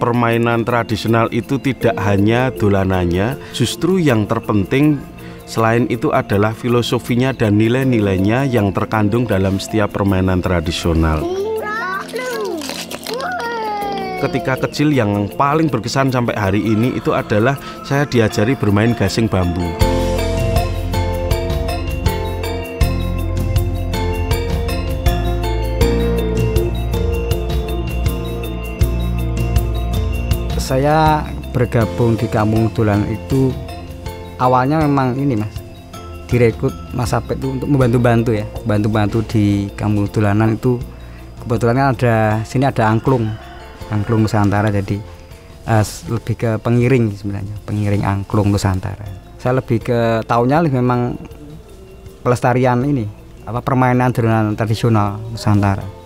permainan tradisional itu tidak hanya dolanannya, justru yang terpenting selain itu adalah filosofinya dan nilai-nilainya yang terkandung dalam setiap permainan tradisional. Ketika kecil yang paling berkesan sampai hari ini itu adalah saya diajari bermain gasing bambu. Saya bergabung di Kampung Dolanan itu awalnya memang ini Mas, direkrut Mas Apet itu untuk bantu di Kampung Dolanan itu. Kebetulan kan sini ada angklung Nusantara, jadi lebih ke pengiring sebenarnya, pengiring angklung Nusantara. Saya lebih ke tahunya memang pelestarian permainan dolanan tradisional Nusantara.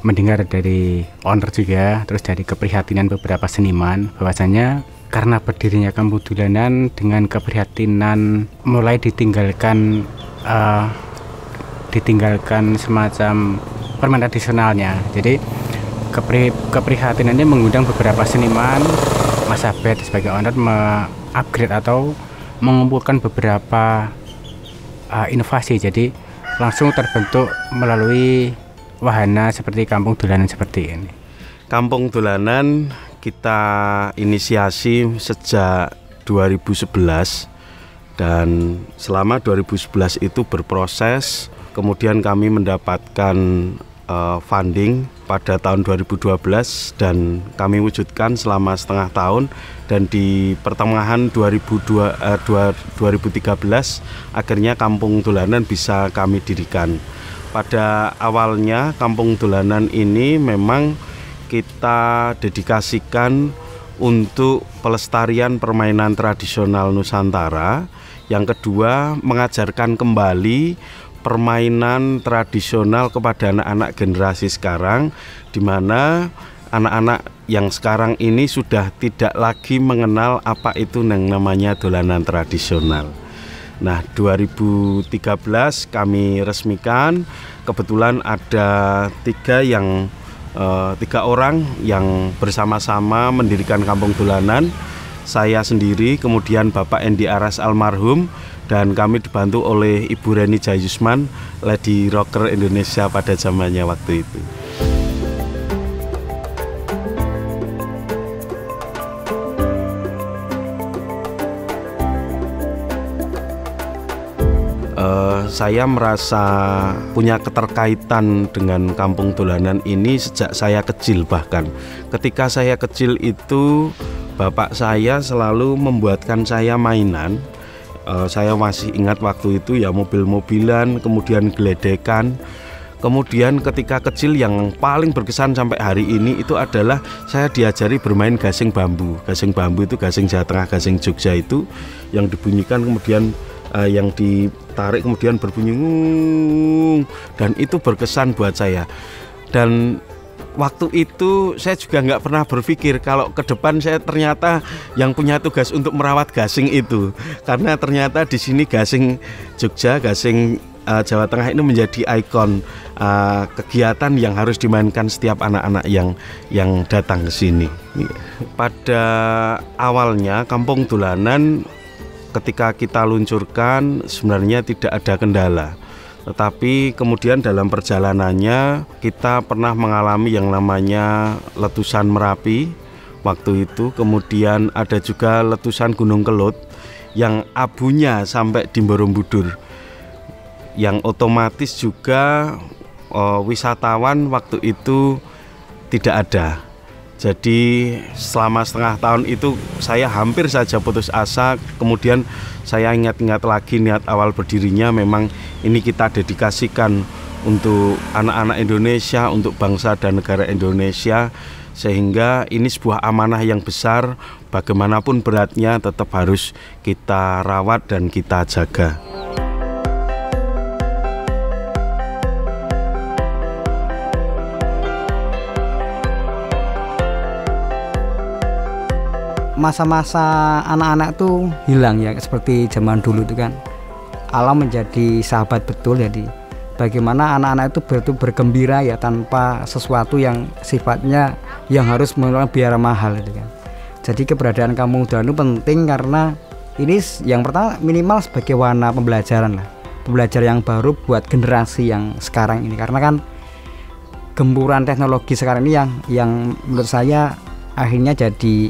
Mendengar dari owner juga, terus dari keprihatinan beberapa seniman, bahwasanya karena berdirinya Kampung Dolanan dengan keprihatinan mulai ditinggalkan semacam permainan tradisionalnya. Jadi keprihatinannya mengundang beberapa seniman, Mas Abed sebagai owner mengupgrade atau mengumpulkan beberapa inovasi. Jadi langsung terbentuk melalui wahana seperti Kampung Dolanan seperti ini. Kampung Dolanan kita inisiasi sejak 2011 dan selama 2011 itu berproses, kemudian kami mendapatkan funding pada tahun 2012 dan kami wujudkan selama setengah tahun, dan di pertengahan 2013 akhirnya Kampung Dolanan bisa kami dirikan. Pada awalnya Kampung Dolanan ini memang kita dedikasikan untuk pelestarian permainan tradisional Nusantara. Yang kedua, mengajarkan kembali permainan tradisional kepada anak-anak generasi sekarang, di mana anak-anak yang sekarang ini sudah tidak lagi mengenal apa itu yang namanya dolanan tradisional. Nah, 2013 kami resmikan. Kebetulan ada tiga orang yang bersama-sama mendirikan Kampung Dolanan. Saya sendiri, kemudian Bapak Endi Aras almarhum, dan kami dibantu oleh Ibu Reni Jayusman, Lady Rocker Indonesia pada zamannya waktu itu. Saya merasa punya keterkaitan dengan Kampung Dolanan ini sejak saya kecil. Bahkan ketika saya kecil itu bapak saya selalu membuatkan saya mainan. Saya masih ingat waktu itu ya mobil-mobilan, kemudian geledekan. Kemudian ketika kecil yang paling berkesan sampai hari ini itu adalah saya diajari bermain gasing bambu. Gasing bambu itu gasing Jawa Tengah, gasing Jogja itu yang dibunyikan kemudian yang ditarik kemudian berbunyi ngung, dan itu berkesan buat saya. Dan waktu itu saya juga nggak pernah berpikir kalau ke depan saya ternyata yang punya tugas untuk merawat gasing itu, karena ternyata di sini gasing Jogja, gasing Jawa Tengah ini menjadi ikon kegiatan yang harus dimainkan setiap anak-anak yang datang ke sini. Pada awalnya Kampung Dolanan ketika kita luncurkan sebenarnya tidak ada kendala, tetapi kemudian dalam perjalanannya kita pernah mengalami yang namanya letusan Merapi waktu itu, kemudian ada juga letusan Gunung Kelut yang abunya sampai di Borobudur, yang otomatis juga wisatawan waktu itu tidak ada. Jadi selama setengah tahun itu saya hampir saja putus asa. Kemudian saya ingat-ingat lagi niat awal berdirinya, memang ini kita dedikasikan untuk anak-anak Indonesia, untuk bangsa dan negara Indonesia, sehingga ini sebuah amanah yang besar, bagaimanapun beratnya tetap harus kita rawat dan kita jaga. Masa-masa anak-anak tuh hilang ya, seperti zaman dulu itu kan alam menjadi sahabat betul, jadi bagaimana anak-anak itu bergembira ya tanpa sesuatu yang sifatnya yang harus mengeluarkan biaya mahal gitu kan. Jadi keberadaan kampung dolanan itu penting karena ini yang pertama minimal sebagai warna pembelajaran lah, pembelajar yang baru buat generasi yang sekarang ini, karena kan gempuran teknologi sekarang ini yang menurut saya akhirnya jadi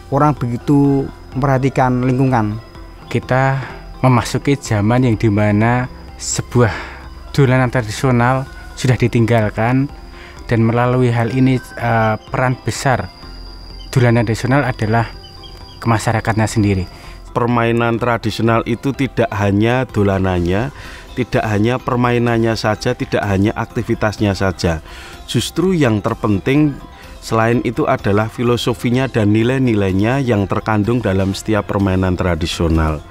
orang begitu memperhatikan lingkungan. Kita memasuki zaman yang dimana sebuah dolanan tradisional sudah ditinggalkan, dan melalui hal ini peran besar dolanan tradisional adalah ke masyarakatnya sendiri. Permainan tradisional itu tidak hanya dolanannya, tidak hanya permainannya saja, tidak hanya aktivitasnya saja. Justru yang terpenting selain itu adalah filosofinya dan nilai-nilainya yang terkandung dalam setiap permainan tradisional.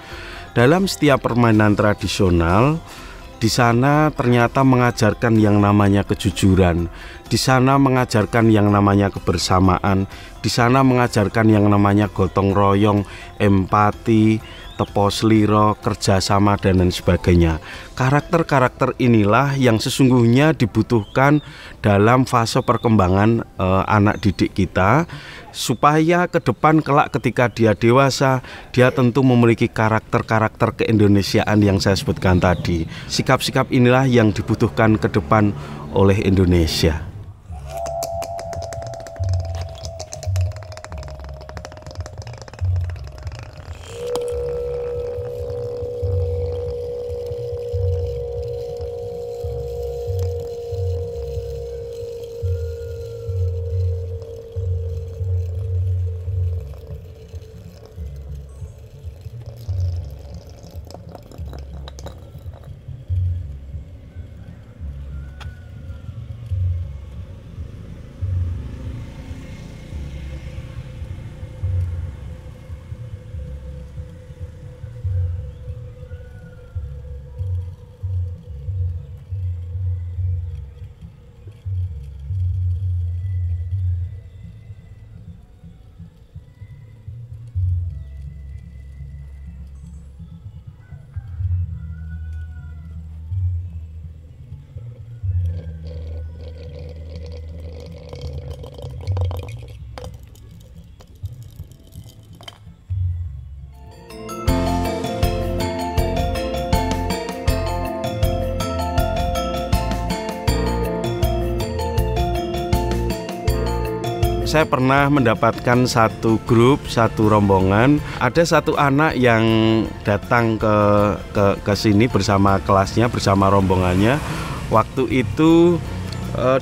Dalam setiap permainan tradisional, di sana ternyata mengajarkan yang namanya kejujuran, di sana mengajarkan yang namanya kebersamaan, di sana mengajarkan yang namanya gotong royong, empati, tepos liro, kerjasama, dan lain sebagainya. Karakter-karakter inilah yang sesungguhnya dibutuhkan dalam fase perkembangan anak didik kita, supaya ke depan kelak ketika dia dewasa, dia tentu memiliki karakter-karakter keindonesiaan yang saya sebutkan tadi. Sikap-sikap inilah yang dibutuhkan ke depan oleh Indonesia. Saya pernah mendapatkan satu grup, satu rombongan, ada satu anak yang datang ke sini bersama kelasnya, bersama rombongannya. Waktu itu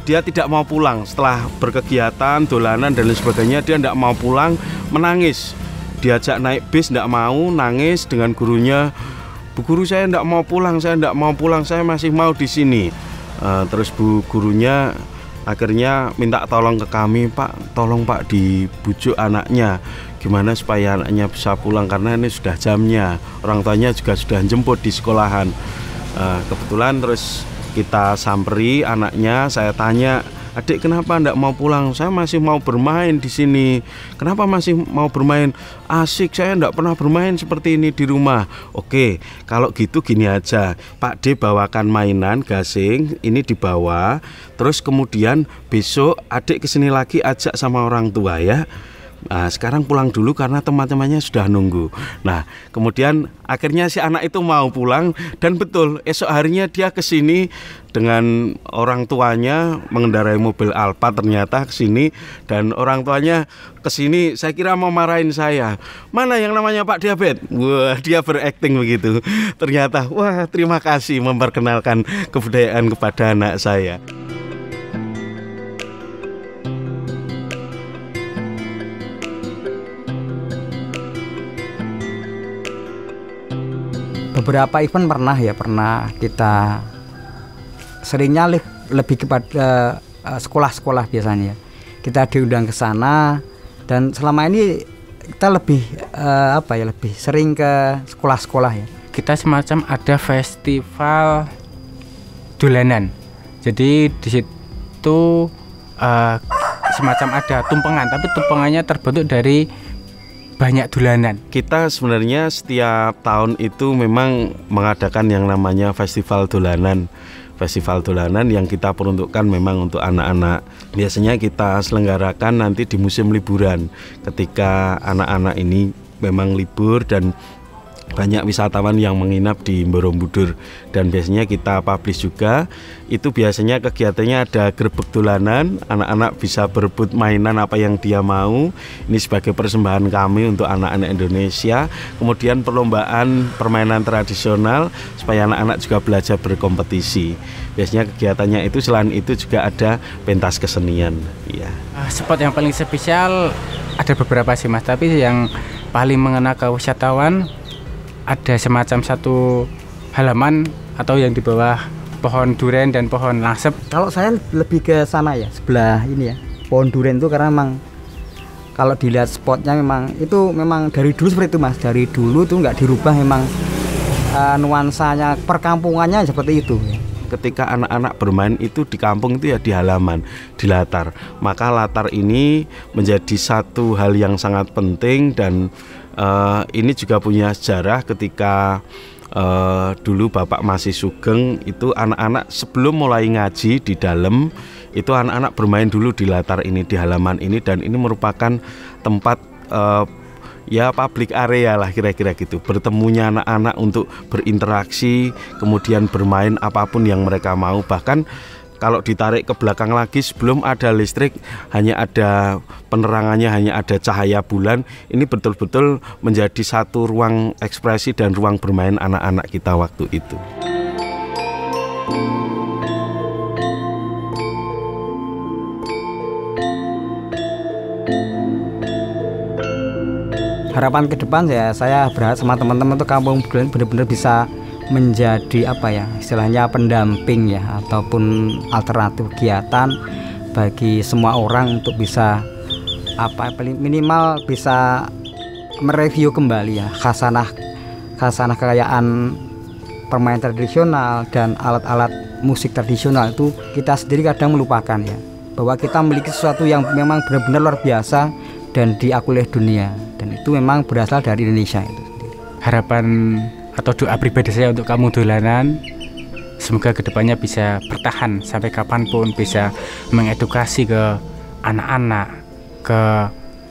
dia tidak mau pulang setelah berkegiatan, dolanan dan lain sebagainya. Dia tidak mau pulang, menangis. Diajak naik bis, tidak mau, nangis dengan gurunya. Bu guru, saya tidak mau pulang, saya tidak mau pulang, saya masih mau di sini. Terus bu gurunya akhirnya minta tolong ke kami, Pak, tolong Pak dibujuk anaknya, gimana supaya anaknya bisa pulang karena ini sudah jamnya, orang tuanya juga sudah jemput di sekolahan. Kebetulan terus kita samperi anaknya, saya tanya, adik kenapa enggak mau pulang? Saya masih mau bermain di sini. Kenapa masih mau bermain? Asik, saya enggak pernah bermain seperti ini di rumah. Oke, kalau gitu gini aja, Pak D bawakan mainan gasing, ini dibawa. Terus kemudian besok adik kesini lagi, ajak sama orang tua ya. Nah, sekarang pulang dulu karena teman-temannya sudah nunggu. Nah, kemudian akhirnya si anak itu mau pulang, dan betul esok harinya dia kesini dengan orang tuanya mengendarai mobil Alphard ternyata kesini, dan orang tuanya kesini saya kira mau marahin saya. Mana yang namanya Pak Diabet? Wah, dia berakting begitu. Ternyata wah, terima kasih memperkenalkan kebudayaan kepada anak saya. Beberapa event pernah kita seringnya lebih kepada sekolah-sekolah biasanya. Kita diundang ke sana, dan selama ini kita lebih lebih sering ke sekolah-sekolah ya. Kita semacam ada festival dolanan. Jadi di situ semacam ada tumpengan, tapi tumpengannya terbentuk dari banyak dolanan. Kita sebenarnya setiap tahun itu memang mengadakan yang namanya festival dolanan. festival dolanan yang kita peruntukkan memang untuk anak-anak. Biasanya kita selenggarakan nanti di musim liburan ketika anak-anak ini memang libur dan banyak wisatawan yang menginap di Borobudur, dan biasanya kita publish juga. Itu biasanya kegiatannya ada grebek dolanan, anak-anak bisa berebut mainan apa yang dia mau. Ini sebagai persembahan kami untuk anak-anak Indonesia. Kemudian perlombaan permainan tradisional supaya anak-anak juga belajar berkompetisi. Biasanya kegiatannya itu, selain itu juga ada pentas kesenian. Ya. Spot yang paling spesial ada beberapa sih Mas, tapi yang paling mengena ke wisatawan ada semacam satu halaman atau yang di bawah pohon duren dan pohon langsep. Kalau saya lebih ke sana ya, sebelah ini ya, pohon duren itu, karena memang kalau dilihat spotnya memang itu memang dari dulu seperti itu Mas. Dari dulu tuh nggak dirubah, memang nuansanya perkampungannya seperti itu. Ketika anak-anak bermain itu di kampung itu ya di halaman, di latar. Maka latar ini menjadi satu hal yang sangat penting, dan ini juga punya sejarah. Ketika dulu Bapak masih sugeng, itu anak-anak sebelum mulai ngaji di dalam, itu anak-anak bermain dulu di latar ini, di halaman ini, dan ini merupakan tempat ya public area lah kira-kira gitu, bertemunya anak-anak untuk berinteraksi, kemudian bermain apapun yang mereka mau. Bahkan kalau ditarik ke belakang lagi, sebelum ada listrik, hanya ada penerangannya, hanya ada cahaya bulan. Ini betul-betul menjadi satu ruang ekspresi dan ruang bermain anak-anak kita waktu itu. Harapan ke depan ya, saya berharap sama teman-teman tuh kampung dolanan benar-benar bisa menjadi apa ya, istilahnya pendamping ya, ataupun alternatif kegiatan bagi semua orang untuk bisa apa, minimal bisa mereview kembali ya khasanah kekayaan permainan tradisional dan alat-alat musik tradisional. Itu kita sendiri kadang melupakan ya, bahwa kita memiliki sesuatu yang memang benar-benar luar biasa dan diakui oleh dunia, dan itu memang berasal dari Indonesia itu sendiri. Harapan atau doa pribadi saya untuk kampung dolanan, semoga kedepannya bisa bertahan sampai kapanpun, bisa mengedukasi ke anak-anak, ke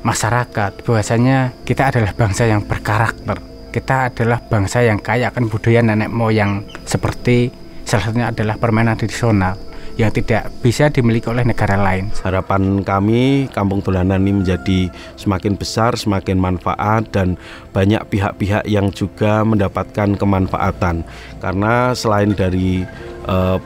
masyarakat, bahwasanya kita adalah bangsa yang berkarakter, kita adalah bangsa yang kaya akan budaya nenek moyang, seperti salah satunya adalah permainan tradisional yang tidak bisa dimiliki oleh negara lain. Harapan kami kampung dolanan ini menjadi semakin besar, semakin manfaat, dan banyak pihak-pihak yang juga mendapatkan kemanfaatan. Karena selain dari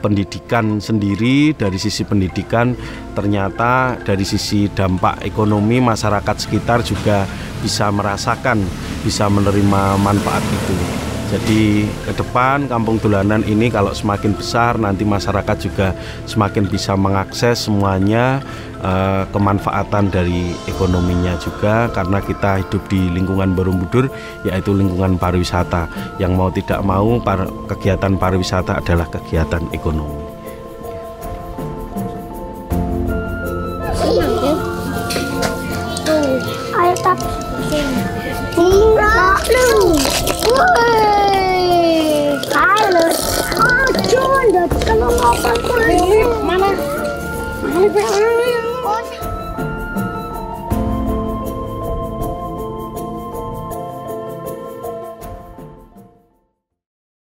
pendidikan sendiri, dari sisi pendidikan, ternyata dari sisi dampak ekonomi masyarakat sekitar juga bisa merasakan, bisa menerima manfaat itu. Jadi ke depan kampung dolanan ini kalau semakin besar, nanti masyarakat juga semakin bisa mengakses semuanya, kemanfaatan dari ekonominya juga, karena kita hidup di lingkungan Borobudur, yaitu lingkungan pariwisata. Yang mau tidak mau kegiatan pariwisata adalah kegiatan ekonomi. Ayo tak enggak lu. Halo. Jangan kalau ngapa mana? Mana?